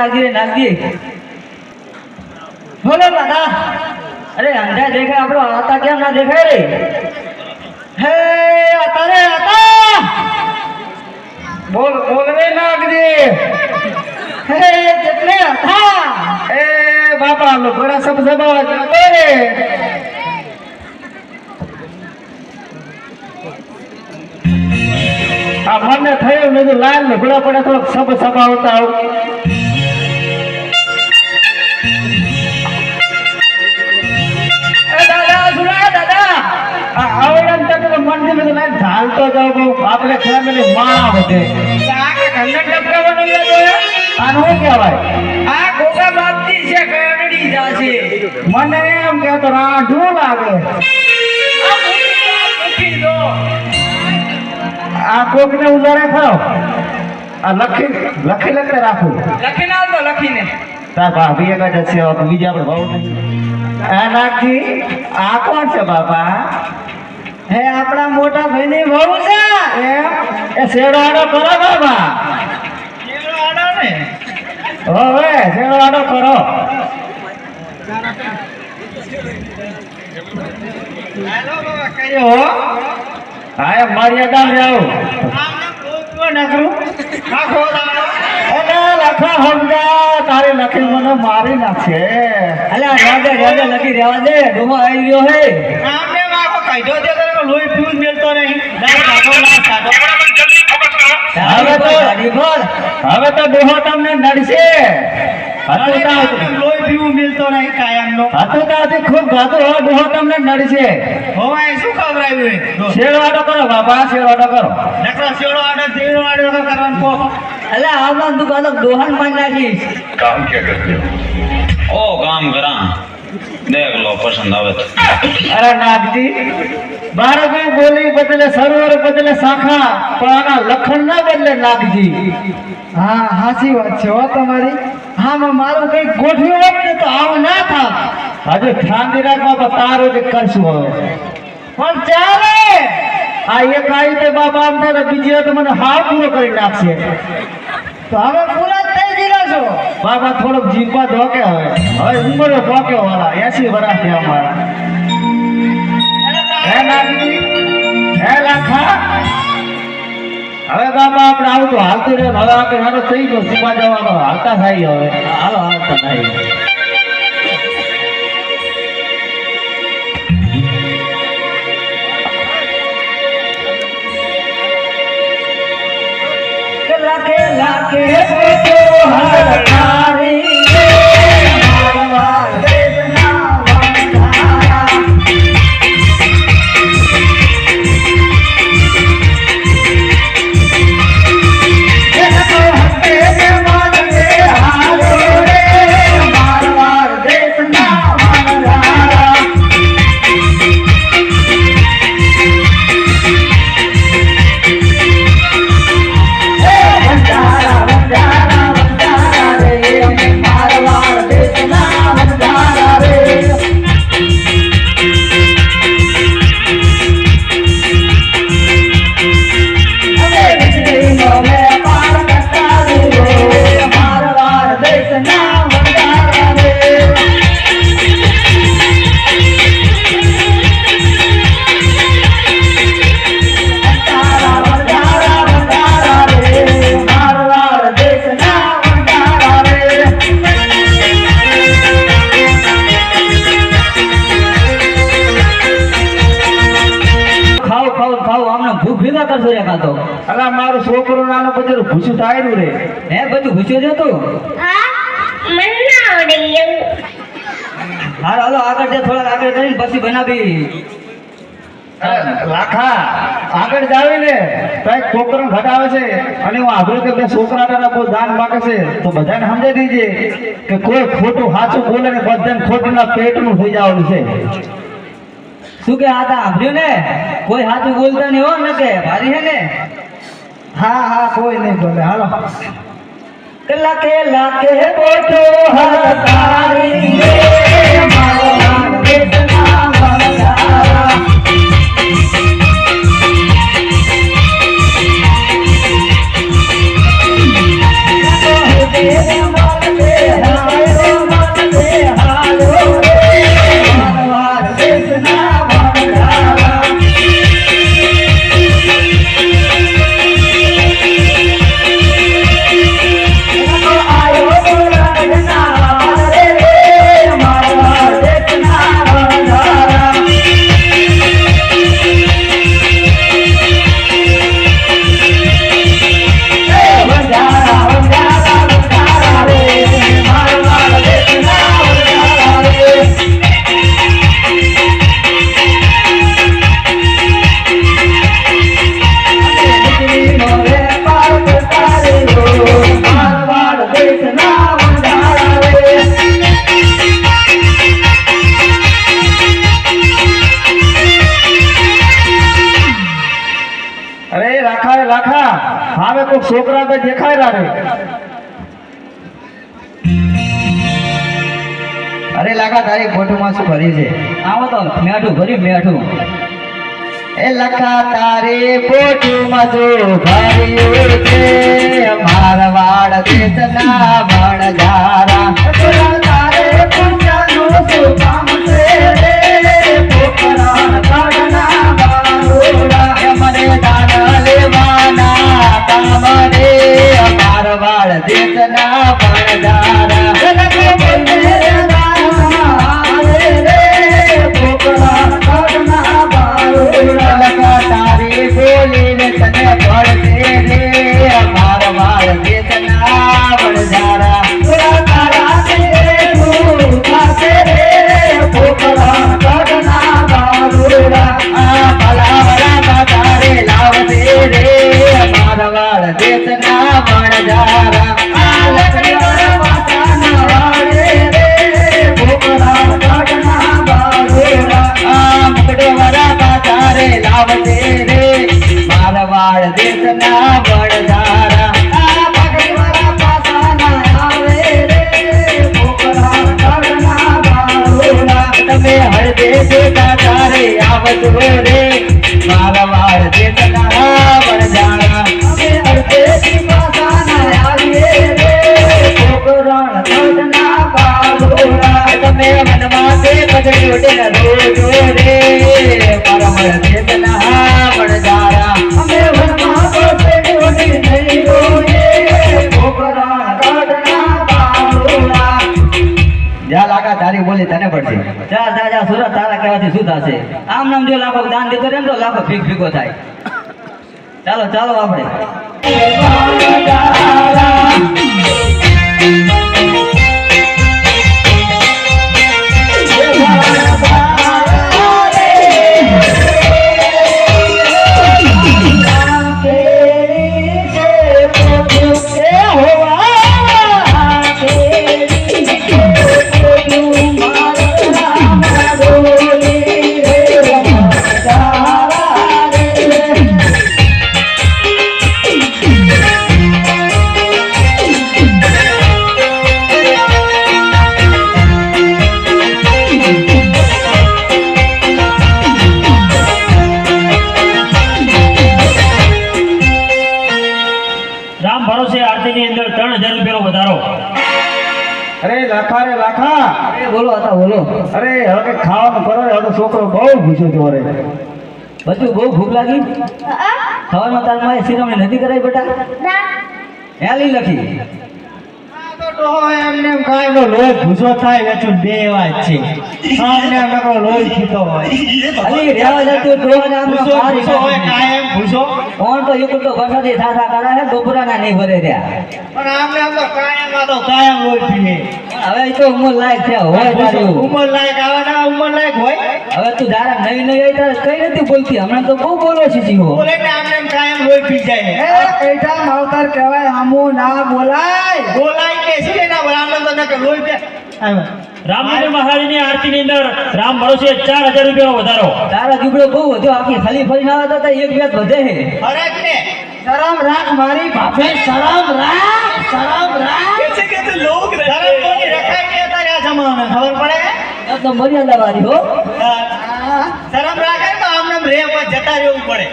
નાખી બોલો દાદા અરે અંધા દેખાય આપણો આતા કેમ ના દેખાય રે હે આતા રે આતા બોલ રે નાગજી હે કેટલે આતા એ બાપા લો બડા સબ સબા જાતો રે આ મને થયું મેં લાલ ને ઘોડા પડે થોડોક સબ સબા હોતા આવું મંદિર में लाइन ढालतो जाओ आपले फैमिली मां होते आके कन्नड़ डबकावनो लागे આનો क्या भाई આ ગોગા બાપજી છે કયડી જાશે મને એમ કે તો રાઢું લાગે આ મૂકી દો આ કોકને ઉજારે ખાઓ આ લખી રાખો લખીને આલ દો લખીને તાર ભાભી એક જ છે તો બીજા આપણે ભાવ નહીં આ નાખી આ કોણ છે બાપા હે આપણા મોટા ભાઈની વહુ છે એ શેડો આડો કરો બાબા શેડો આડો ને હવે શેડો આડો કરો હેલો બાબા કયો હા મર્યાદા જાઓ આમને કોકો નકરું આખો દાડો એલા લખા હમદા તારે લખી મને મારી નાખશે અલા રાજા લખી રહેવા દે ડોમો આવી ગયો હે આમને વાકો કાઢો દે લોહી પીવું મેલતો નહીં હવે તો ડોહો તમને નડશે લોહી પીવું મેલતો નહીં કાયમ નો ખૂબ ગાતો ડોહો તમને નડશે હોવાય શું ખબરાયું શેરો આડો કરો બાબા શેરો આડો કરો શેરો આડો કરવાનું કો એટલે આમાં દુકાન દોહન માં નાખીશ काम क्या करते हो ओ काम करा देख लो पसंद आवे तो अरे नागजी बारह बोली बदले सरोवर बदले शाखा પણ આના લખણ ના બદલે નાગજી હા હાસી વાત છે હો તમારી હા મારું કઈ ગોઠવ્યું હોત ને તો આવું ના થાત હજુ ઠાંડી રાખવા તારો જ કરશું હવે પણ ચાલે આ એક આવી તે બાબા આમ થાય બીજી તો મને હાવ પૂરો કરી નાખશે તો હવે પૂરા થઈ ગયેલા છો બાબા થોડોક જીવવા ધોકે હવે ઉંમરે ધોકે વાળા 80 વર્ષ થયા અમારા હે નાગજી હે લાખા હવે બાબા આપણે આવું તો હાલતું રહે હવે આપણે મારો થઈ ગયો સુપા જવાનો હાલતા થાય હવે હાલો હાલતા થાય लाके तो हरकारी मारवा देना वंदारा ये तो हटे से मारते हारो रे मारवा देना वंदारा અલા મારો છોકરો નાનો બધું ભૂસું થાયરું રે હે બધું ભૂસ્યું છે તું હા મને ના આવડે એવું હાલો આગળ જે થોડા આગળ કરીને પછી બનાવી લાખા આગળ જાવે ને તો એક છોકરો ઘટાવે છે અને હું આગ્રહ કે બે છોકરાના બહુ દાન માંગે છે તો બધાને સમજાવી દીજે કે કોઈ ખોટું સાચું બોલે ને બધાને ખોટુંના પેટનું થઈ જવાનું છે શું કે આ સાંભળ્યું ને કોઈ સાચું બોલતા નહીં હો ને કે ભારી હે ને હા કોઈ નહીં બોલે હાલો લાકે બોજો હરતારી રે મારા દેશના વંદારા તો હે અરે લાખા તારી ફોટોમાં શું ભર્યું છે? આવો તો મેઠું ભર્યું મેઠું. એ લખા તારી ફોટોમાં શું ભર્યું છે? મારા વાળ દેશના વણજારા. તારે પૂજાનું શું કામ છે રે? પોકરણ કાઢના બારોડા. મને દાન લેવાના કામ રે. મારા વાળ દેશના વણજારા. તારી બોલીને તને પડશે રે. મારા વાળ દેશના વણજારા. તારા તું થશે રે. પોકરણ કાઢના બારોડા. આ ભલાવડા તારે લાવશે રે. મારા વાળ દેશના વણજારા. આ લકડીવાળા માતાના વાળે રે. પોકરણ કાઢના બારોડા. આ મુકડવાળા તારે લાવશે રે. મારા વાળ દેશના વણજારા. આ પગડીવાળા પાસાના આવે રે. પોકરણ કાઢના બારોડા. તમે હળદે જોતા તારે આવજો રે. મારા વાળ દેશના વણજારા. અમે હળદેથી પાસાના આવીએ રે. પોકરણ કાઢના બારોડા. તમે મનમાં તે પગડી ઉડીને રોજો રે. મારા વાળ દેશના વણજારા. અમે મનમાં પગડી ઉડી નહીં રોઈએ. પોકરણ કાઢના બારોડા. જા લાગા તારી બોલી તને પડશે. જા જા જા સુરત તારા કહેવાથી શું થશે? આમ નામ જો લાખો દાન દેતો રહે ને તો લાખો ભીગો થાય. ચાલો ચાલો આપણે. રામ ભરોસે આરતીની અંદર 3000 રૂપિયાનો વધારો. અરે લાખા રે લાખા. અરે બોલો હતા બોલો. અરે હવે કંઈક ખાવાનું કરો રે. હવે તો છોકરો બહુ ભૂસ્યો તો રે. બધું બહુ ભૂખ લાગી. ખાવામાં તાર માએ શિરામણી નથી કરાઈ બેટા? ના હેલી લખી. એમને એમ કાંઈ નો લોહી ભૂસો થાય વેચું બે વાત છે. આમને એમ નકરો લોહી પીતો હોય. અલી રેવા જતું ડોહાને આમ ભૂસો મારી ભૂસો હોય કાયમ ભૂસો. કોણ તો યુકુ તો વરસાદી થાથા કરા હે ગોબરાના નહીં ભરે રહ્યા. પણ આમને આમ તો કાયમ લોહી પીએ. હવે એ તો ઉંમર લાયક છે હોય તારી ઉંમર લાયક આવે ના ઉંમર લાયક હોય. હવે તું દારા નવી નવી આવી તારે કઈ નથી બોલતી હમણાં તો બહુ બોલો છે જીવો. બોલે ને આમને એમ કાયમ લોહી પી જાય. એ કઈઠા માવતર કહેવાય આમો ના બોલાય. બોલાય કે છે ના બોલાય. આમને તો નકર લોહી પી. રામનગર મહારાજની આરતીની અંદર રામ ભરોસે 4000 રૂપિયાનો વધારો. તારા દીકરો બહુ વધ્યો આખી ખાલી ફરી ના આવતા એક વ્યાજ વધે હે. ફરક ને શરમ રાખ મારી બાપે. શરમ રાખ. શરમ રાખ. કે તો લોક રહે. શરમ કોની રખાય કે તારે આ જમાને ખબર પડે. આ તો મર્યાદા વાળી હો. શરમ રાખે તો આમને રે પર જતા રહેવું પડે.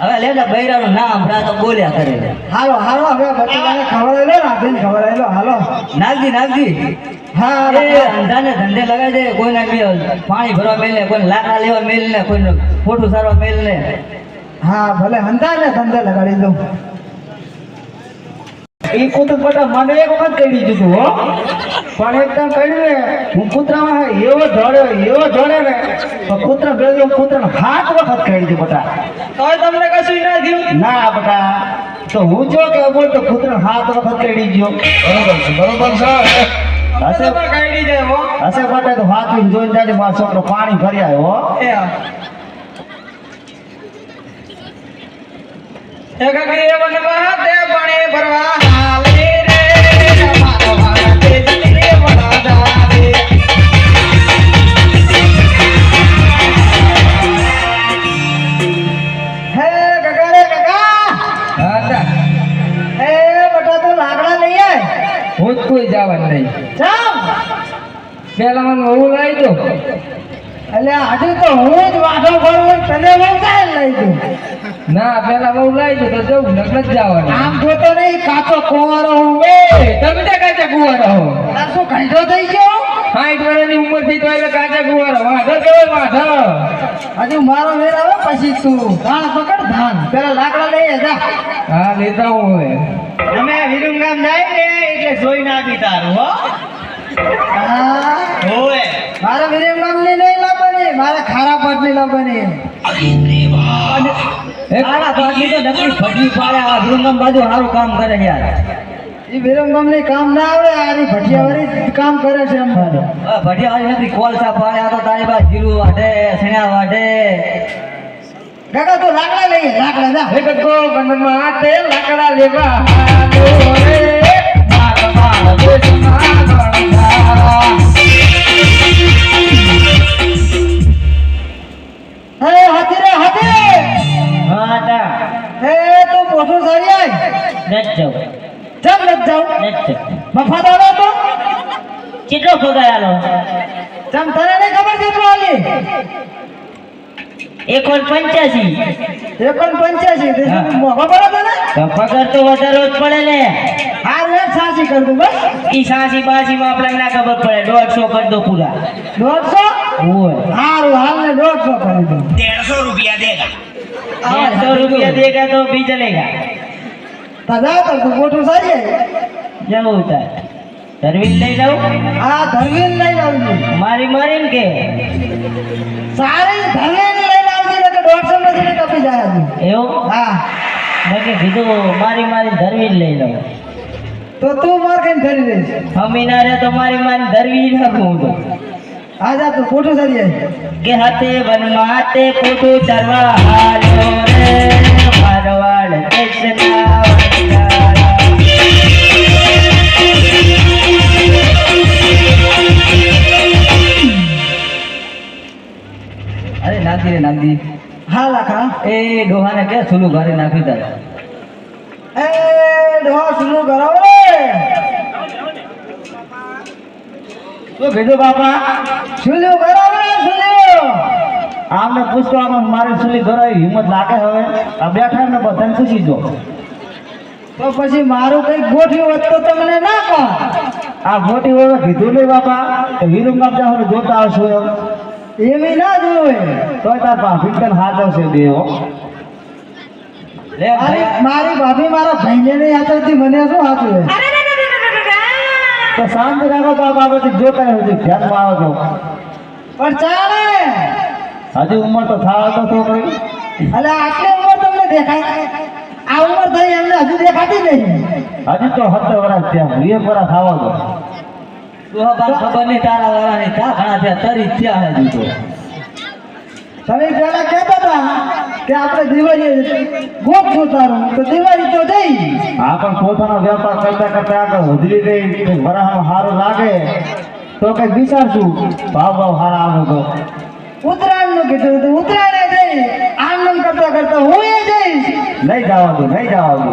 હવે લેડા બૈરાનું નામ હમણાં તો બોલ્યા કરે. હાલો હાલો હવે બચ્ચાને ખવડાવી લો. રાધીને ખવડાવી લો. હાલો નાગજી નાગજી. હા એ ધંધાને ધંધે લગાવી દે. કોઈને પાણી ભરવા મેલ ને, કોઈને લાકડા લેવા મેલ ને, કોઈને ફોટું સારવા મેલ ને. હા ભલે હંધાને ધંધે લગાડી દઉં. એ કુતર બટા મને એક વખત કહી દીધું હો. પણ એકદમ કહ્યું ને હું કૂતરામાં એવો જોડે ને તો કૂતરા ગયો. કૂતરાને 7 વખત કહી દીધું બટા. તોય તમને કશું ના થયું? ના બટા તો હું જો કે બોલ તો કૂતરાને 7 વખત કહી ગયો. બરોબર છે. હશે બટા તો હાથવીને જોઈને જાજે મારો છોકરો પાણી ભરી આવ્યો હો. પાણી ભરવા હાલી રે. મારો વાળા તે જલ્દી વડા જાવે. હે ગગા રે ગગા. હે હું જ કોઈ જવાનું નહીં. જામ પેલા મને હું લઈ દો. એટલે હજુ તો હું જ વાંધો કરું તને બહુ કાંઈ લઈ દઉં. ના પેલા બહુ લઈ દઉં તો જવું નકર જ જવાનું. આમ જોતો નહીં કાચો કુંવારો હું. તમે તો કાચા કુંવારો હો. તાર શું કાઢો થઈ ગયો? 60 વર્ષની ઉંમર થી તો એટલે કાચા કુંવારો. વાંધો કેવો વાંધો. હજુ મારો વેર આવે પછી તું ધાન પકડ ધાન. પેલા લાકડા લઈ જા. હા લેતા હું હવે. અમે વિરુંગામ જાય ને એટલે જોઈ નાખી તારું હો. હા હોવે મારે વિરેમ નામની નહીં લાવવાની, મારે ખારા પાટની લાવવાની. આના પાટલી તો નકરી ફટલી પાડે. આ વિરુંગામ બાજુ સારું કામ કરે યાર. એ વિરેમ ગામની કામ ના આવે, આની ભટિયાવાળી કામ કરે છે એમ ભાડો. ભટિયાવાળી નકરી કોલસા પાડે. આ તો તારી પાસે જીરું વાઢે, શેણા વાઢે. કાકા તો લાકડા લઈએ, લાકડા જા. હે કટકો બંધમાં હાથે લાકડા લેવા આલો રે. મારવા દેશમાં ગણધારા. હે હાથી રે હાથી. હા તા હે તું મોટું સારી આય. નત જાવ ચમ લત જાઉં? નત મફત આવે તો કેટલો પગાર આલો? ચમ તને નહીં ખબર કેટલું આલી? 1.85. 1.85 હા. મોઘો પડે તને? તો પગાર તો વધારો જ પડે ને. હાર વેર સાસી કર દઉં બસ. ઈ 86 માં આપણને ના ખબર પડે. 150 કરી દો પૂરા. 150? ઓય હારું હાલ ને 150 કરી દઉં. 150 રૂપિયા દેગા. 100 रुपया देगा तो भी चलेगा. તદા તો તું મોટું સારી આય. જવું તાર ધરવીલ લઈ જાઉં. આ ધરવીન લઈને આવજો. મારી મારીને કે સારી ધરવીન લઈને આવજો ને કે 150 નથી કપી જાય હજુ. એવું હા મેં કે કીધું મારી મારી ધરવીલ લઈ લઉં. તો તું માર કઈ ધરી દઈશ. હમી ના રે તો મારી મારી ધરવી નાખું હું તો. આ જા તું મોટું સારી આય. કે હાથે વનમાં હાથે પોતું ચરવા હાલ્યો રે મારવાડ દેશના વનગારા. અરે નાખી રે નાખી. હા લાખા. એ ડોહાને કે સુલું ઘરે નાખી દે. એ ડોહા સુનું કરાવો રે. શું કીધું બાપા? સુનું કરાવો રે સુનું. આમને પૂછતો આમાં મારી સુલી ધરાવી હિંમત લાગે હવે. આ બેઠા ને બધાને પૂછી દો. તો પછી મારું કઈ ગોઠ્યું હોત તો તમને ના કહો. આ મોટી વડે કીધું નહીં બાપા કે વિરુંગામ જાવ જોતા આવશો એમ. એવી ના જોવે. તોય તાર ભાભી તને હાથ આવશે દેવો. લે ભાઈ મારી ભાભી મારા ભાઈને નહીં હાથવતી, મને શું હાથવે? તો શાંત રાખો બાપા, બધી જોતા રહેજો, ધ્યાનમાં આવો છો. પણ ચાલે. હજી ઉંમર તો થાવ તો છોકરી. અલે આટલી ઉંમર તમને દેખાય? આ ઉંમર થઈ એમને હજુ દેખાતી નહીં. હજી તો 70 વર્ષ થયા, 20 વર્ષ થાવ તો. ડોહા બાપ ખબર નહીં તારા વાળાની ચા ઘણા થયા તરી થયા હે હજુ તો. તમે પેલા કહેતા હતા કે આપણે દિવાળી ગોપ જોતારું તો દિવાળી તો જઈ. આ પણ પોતાનો વેપાર કરતા કરતા આગળ વધરી ગઈ. વરાહમાં સારું લાગે તો કઈક વિચારશું. ભાવ સારા આવે તો ઉત્તરાયણ નું કીધું હતું, ઉત્તરાયણે જઈ. આનંદ કરતા કરતા હું એ જઈશ. લઈ જવા દો, લઈ જવા દો.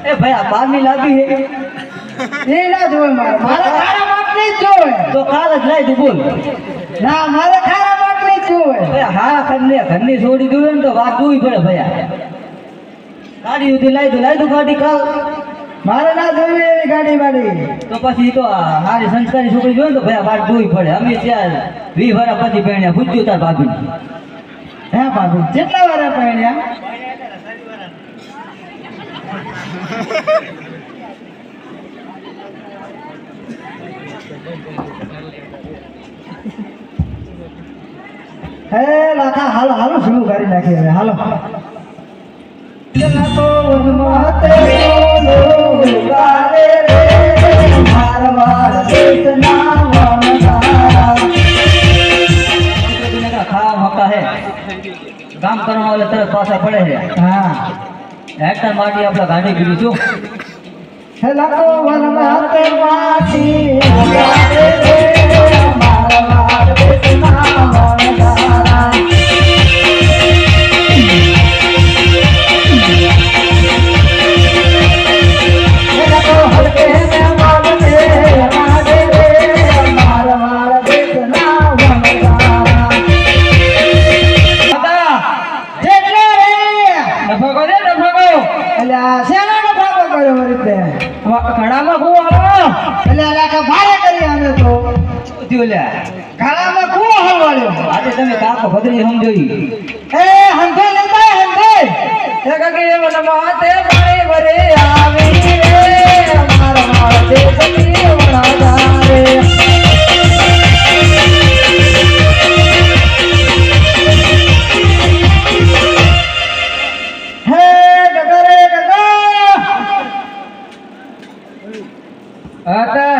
એ ભાઈ આ બારની લાગી હે એ ના જોવે મારે. મારે ખારા માટની જ જોવે. તો કાલ જ લઈ દઉં બોલ. ના મારે ખારા માટની જ જોવે. એ હા ઘરની છોડી દઉં ને તો વાત જોવી પડે ભૈયા. ગાડી સુધી લઈ દઉં ગાડી કાલ. મારે ના જોવી એવી ગાડી વાડી. તો પછી તો હારી સંસ્કારી છોકરી જોઈએ ને તો ભૈયા વાત જોવી પડે. અમે ત્યાં 20 વર્ષ પછી પહેણ્યા પૂછ્યું તાર ભાભી. હે ભાભી કેટલા વાર પહેણ્યા? હે લાખા હાલો હાલો શરૂ કરી નાખીએ હવે હાલો. તો ઉન્મતે બોલો ગારે રે મારવાડ દેશના વનગારા. ખાવા મકા હે કામ કરવા વાળા તરત પાછા પડે છે. હા હેક્ટર માટી આપણે ગાડી પીડી છું. હે લાખો વનમતે માટી ગારે રે મારવાડ દેશના વનગારા. હે લાખો હલકે ને વાગતે ઘડામાં કુવો હાલો એટલે લાખા ભારે કરી અમે તો શું થયું લ્યા ઘડામાં કુવો હાલવાળ્યો આજે તમે કાકો ભદ્રી સમજોઈ એ હંધે લેતા હંધે એ કકી એમ નમાતે પાણી ભરે આવી રે અમારા માળે સતી વણા જારે હે ગગરે ગગા આતા